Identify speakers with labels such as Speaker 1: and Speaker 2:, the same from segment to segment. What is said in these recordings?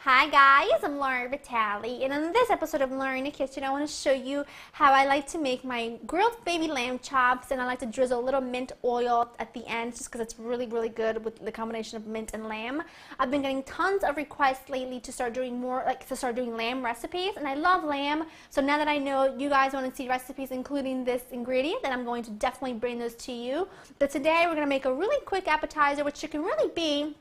Speaker 1: Hi guys, I'm Lauren Vitale, and in this episode of Lauren in the Kitchen, I want to show you how I like to make my grilled baby lamb chops, and I like to drizzle a little mint oil at the end just because it's really good with the combination of mint and lamb. I've been getting tons of requests lately to start doing lamb recipes, and I love lamb, so now that I know you guys want to see recipes including this ingredient, then I'm going to definitely bring those to you. But today we're going to make a really quick appetizer, which can really be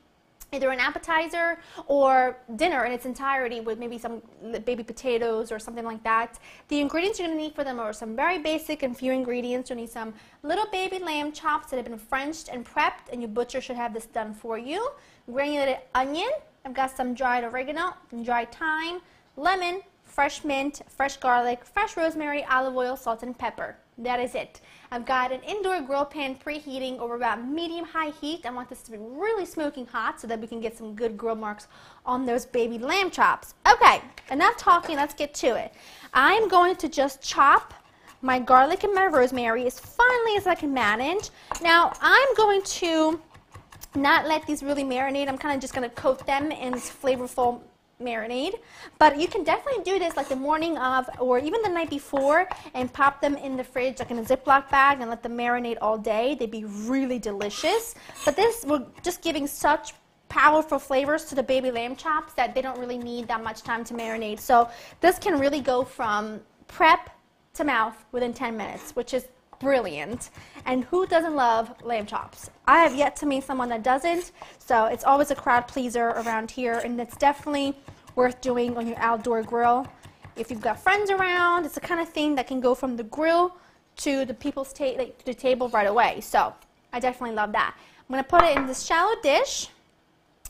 Speaker 1: either an appetizer or dinner in its entirety with maybe some baby potatoes or something like that. The ingredients you're going to need for them are some very basic and few ingredients. You'll need some little baby lamb chops that have been Frenched and prepped, and your butcher should have this done for you. Granulated onion. I've got some dried oregano and dried thyme, lemon, fresh mint, fresh garlic, fresh rosemary, olive oil, salt, and pepper. That is it. I've got an indoor grill pan preheating over about medium-high heat. I want this to be really smoking hot so that we can get some good grill marks on those baby lamb chops. Okay, enough talking, let's get to it. I'm going to just chop my garlic and my rosemary as finely as I can manage. Now, I'm going to not let these really marinate. I'm kind of just going to coat them in this flavorful marinade, but you can definitely do this like the morning of or even the night before and pop them in the fridge like in a Ziploc bag and let them marinate all day. They'd be really delicious, but this, we're just giving such powerful flavors to the baby lamb chops that they don't really need that much time to marinate. So this can really go from prep to mouth within 10 minutes, which is brilliant. And who doesn't love lamb chops? I have yet to meet someone that doesn't, so it's always a crowd pleaser around here, and it's definitely worth doing on your outdoor grill. If you've got friends around, it's the kind of thing that can go from the grill to the people's the table right away. So I definitely love that. I'm going to put it in this shallow dish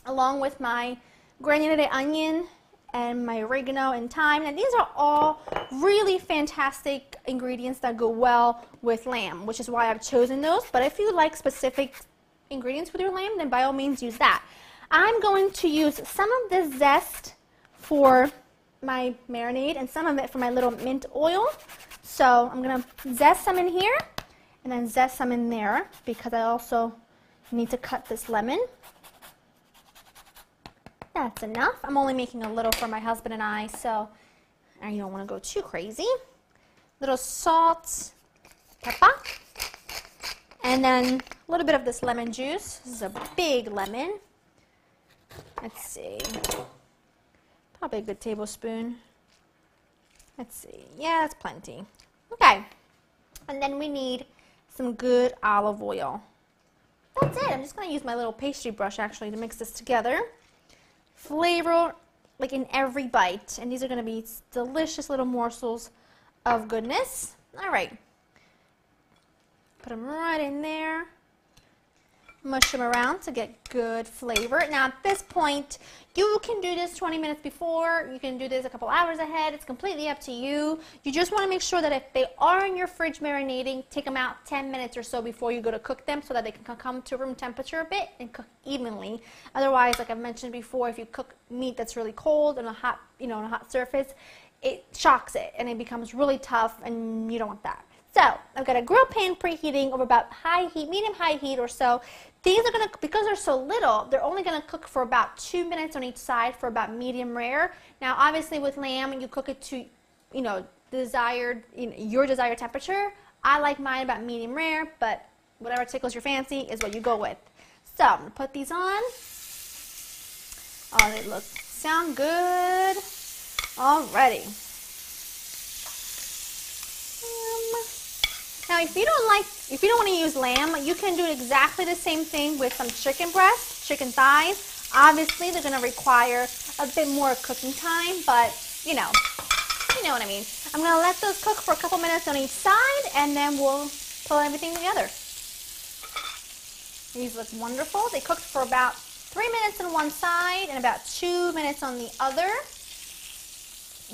Speaker 1: along with my granulated onion and my oregano and thyme. And these are all really fantastic ingredients that go well with lamb, which is why I've chosen those. But if you like specific ingredients with your lamb, then by all means use that. I'm going to use some of this zest for my marinade and some of it for my little mint oil. So I'm going to zest some in here and then zest some in there because I also need to cut this lemon. That's enough. I'm only making a little for my husband and I, so you don't want to go too crazy. Little salt, pepper, and then a little bit of this lemon juice. This is a big lemon. Let's see. Probably a good tablespoon. Let's see. Yeah, that's plenty. Okay. And then we need some good olive oil. That's it. I'm just going to use my little pastry brush actually to mix this together. Flavor like in every bite, and these are going to be delicious little morsels of goodness. All right, put them right in there, mush them around to get good flavor. Now at this point, you can do this 20 minutes before, you can do this a couple hours ahead. It's completely up to you. You just want to make sure that if they are in your fridge marinating, take them out 10 minutes or so before you go to cook them so that they can come to room temperature a bit and cook evenly. Otherwise, like I've mentioned before, if you cook meat that's really cold on a hot, on a hot surface, it shocks it and it becomes really tough, and you don't want that. So I've got a grill pan preheating over about high heat, medium-high heat or so. These are going to, because they're so little, they're only going to cook for about 2 minutes on each side for about medium rare. Now, obviously with lamb, you cook it to, desired, your desired temperature. I like mine about medium rare, but whatever tickles your fancy is what you go with. So I'm going to put these on. Oh, they sound good already. Now, if you don't want to use lamb, you can do exactly the same thing with some chicken breasts, chicken thighs. Obviously, they're going to require a bit more cooking time, but you know what I mean. I'm going to let those cook for a couple minutes on each side, and then we'll pull everything together. These look wonderful. They cooked for about 3 minutes on one side and about 2 minutes on the other.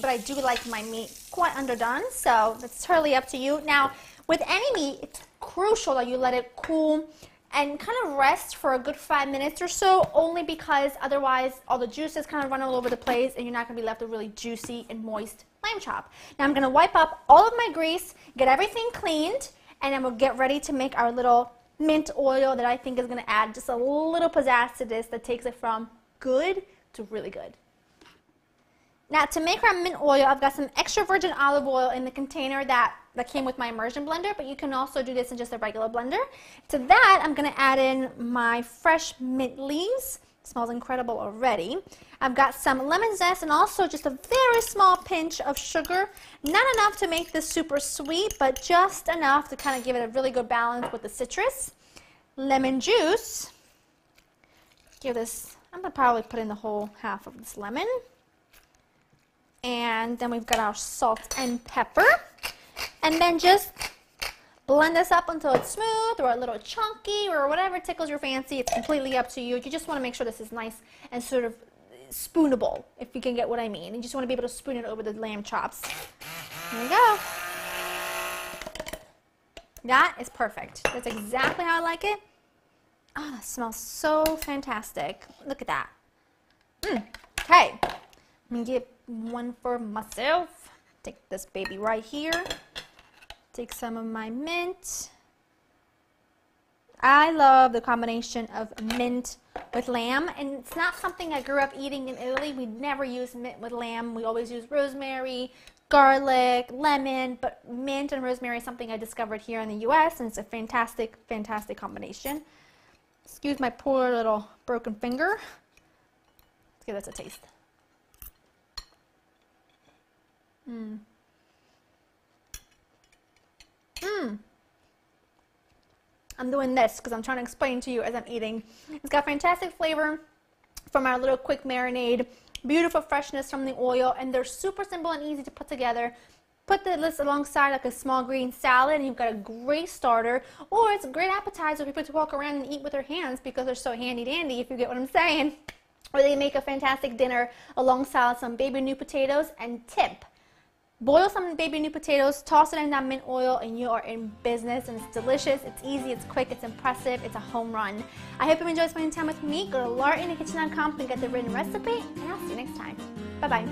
Speaker 1: But I do like my meat quite underdone, so that's totally up to you. Now, with any meat, it's crucial that you let it cool and kind of rest for a good 5 minutes or so, only because otherwise all the juices kind of run all over the place and you're not going to be left with really juicy and moist lamb chop. Now I'm going to wipe up all of my grease, get everything cleaned, and then we'll get ready to make our little mint oil that I think is going to add just a little pizzazz to this that takes it from good to really good. Now to make our mint oil, I've got some extra virgin olive oil in the container that came with my immersion blender, but you can also do this in just a regular blender. To that, I'm going to add in my fresh mint leaves. It smells incredible already. I've got some lemon zest and also just a very small pinch of sugar. Not enough to make this super sweet, but just enough to kind of give it a really good balance with the citrus. Lemon juice. Give this, I'm going to probably put in the whole half of this lemon. And then we've got our salt and pepper. And then just blend this up until it's smooth or a little chunky or whatever tickles your fancy. It's completely up to you. You just want to make sure this is nice and sort of spoonable, if you can get what I mean. You just want to be able to spoon it over the lamb chops. There you go. That is perfect. That's exactly how I like it. Oh, that smells so fantastic. Look at that. Okay. I'm going to get one for myself. Take this baby right here. Take some of my mint. I love the combination of mint with lamb, and it's not something I grew up eating in Italy. We never use mint with lamb. We always use rosemary, garlic, lemon, but mint and rosemary is something I discovered here in the US, and it's a fantastic, fantastic combination. Excuse my poor little broken finger. Let's give this a taste. I'm doing this because I'm trying to explain to you as I'm eating. It's got fantastic flavor from our little quick marinade, beautiful freshness from the oil, and they're super simple and easy to put together. Put this alongside like a small green salad and you've got a great starter, or it's a great appetizer for people to walk around and eat with their hands because they're so handy dandy, if you get what I'm saying. Or they make a fantastic dinner alongside some baby new potatoes. And tip, boil some baby new potatoes, toss it in that mint oil, and you are in business. And it's delicious, it's easy, it's quick, it's impressive, it's a home run. I hope you enjoyed spending time with me. Go to LauraInTheKitchen.com and get the written recipe, and I'll see you next time. Bye-bye.